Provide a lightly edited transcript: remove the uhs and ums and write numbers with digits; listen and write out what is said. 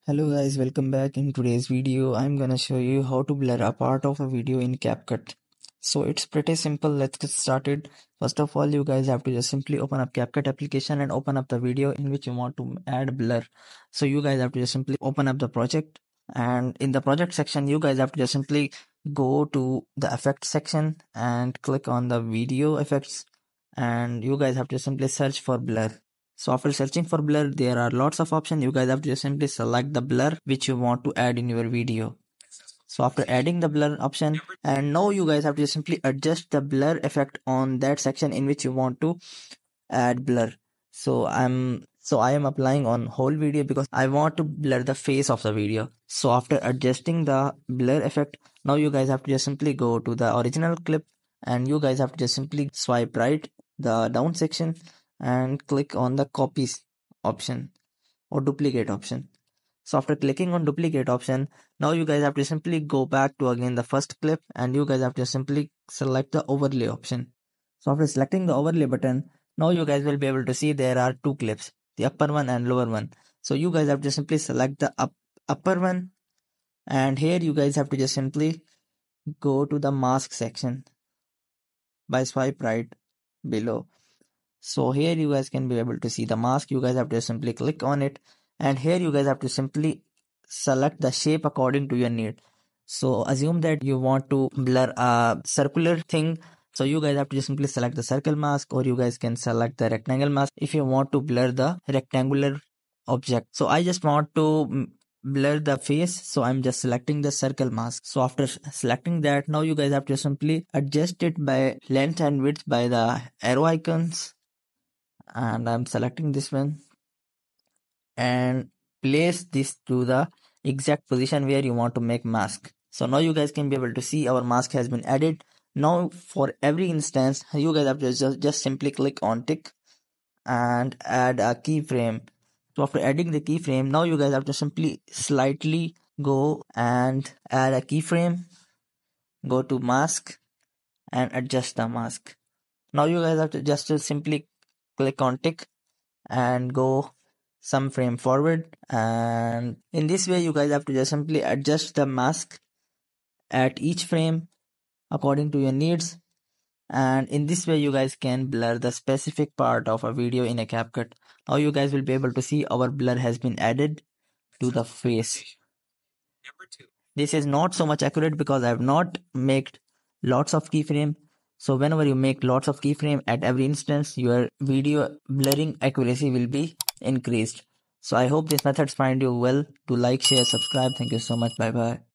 Hello guys, welcome back. In today's video, I'm gonna show you how to blur a part of a video in CapCut. So it's pretty simple. Let's get started. First of all, you guys have to just simply open up CapCut application and open up the video in which you want to add blur. So you guys have to just simply open up the project, and in the project section, you guys have to just simply go to the effects section and click on the video effects, and you guys have to simply search for blur. So after searching for blur, there are lots of options. You guys have to just simply select the blur which you want to add in your video. So after adding the blur option, and now you guys have to just simply adjust the blur effect on that section in which you want to add blur. I am applying on whole video because I want to blur the face of the video. So after adjusting the blur effect, now you guys have to just simply go to the original clip, and you guys have to just simply swipe right the down section and click on the copies option or duplicate option. So after clicking on duplicate option, now you guys have to simply go back to again the first clip, and you guys have to simply select the overlay option. So after selecting the overlay button, now you guys will be able to see there are two clips, the upper one and lower one. So you guys have to simply select the upper one, and here you guys have to just simply go to the mask section by swipe right below. So here you guys can be able to see the mask. You guys have to simply click on it, and here you guys have to simply select the shape according to your need. So assume that you want to blur a circular thing, so you guys have to just simply select the circle mask, or you guys can select the rectangle mask if you want to blur the rectangular object. So I just want to blur the face, so I'm just selecting the circle mask. So after selecting that, now you guys have to simply adjust it by length and width by the arrow icons, and I'm selecting this one and place this to the exact position where you want to make mask. So now you guys can be able to see our mask has been added. Now for every instance, you guys have to just simply click on tick and add a keyframe. So after adding the keyframe, now you guys have to simply slightly go and add a keyframe, go to mask and adjust the mask. Now you guys have to just simply click on tick and go some frame forward, and in this way you guys have to just simply adjust the mask at each frame according to your needs, and in this way you guys can blur the specific part of a video in a CapCut. Now you guys will be able to see our blur has been added to the face. This is not so much accurate because I have not made lots of keyframe. So whenever you make lots of keyframe at every instance, your video blurring accuracy will be increased. So I hope these methods find you well. To like, share, subscribe. Thank you so much. Bye bye.